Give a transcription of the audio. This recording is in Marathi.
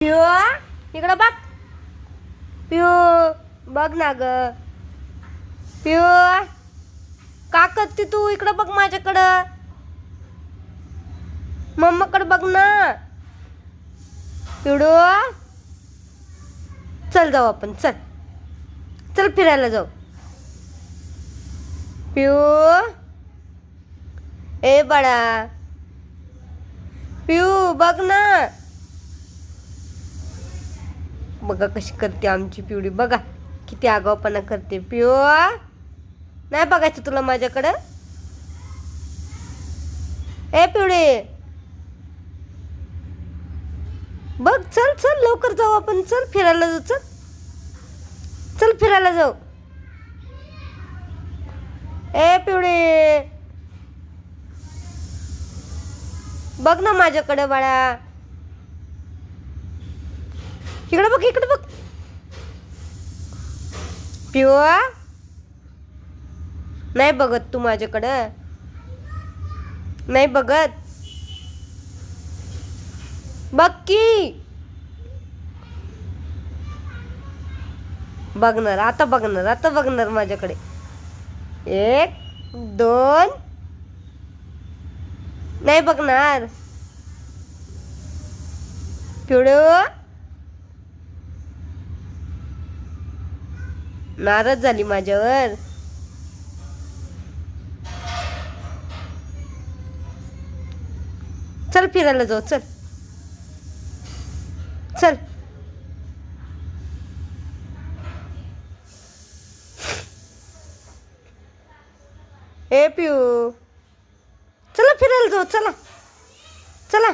पिऊ इकडं बघ. पिऊ बघ ना ग. पिऊ का करते तू? इकडं बघ माझ्याकडं. मम्माकडे बघ ना. पिवडू चल जाऊ आपण. चल चल फिरायला जाऊ. पिऊ ए बाळा. पिऊ बघ ना. बघा कशी करते आमची पिवडी. बघा किती आगाऊपणा करते. पिऊ नाही बघायचं तुला माझ्याकडं. ए पिवडे बघ. चल चल लवकर जाऊ आपण. चल फिरायला जाऊ. चल चल फिरायला जाऊ. ए पिवडे बघ ना माझ्याकडे बाळा. इकडे बघ. इकडे बघ. पिऊ नाही बघत तू माझ्याकडं. नाही बघत. बघ की. बघणार आता. बघणार आता. बघणार माझ्याकडे. 1 2 नाही बघणार. पिवडू नाराज झाली माझ्यावर. चल फिरायला जाऊ. चल चल. ए पिऊ चला फिरायला जाऊ. चला चला.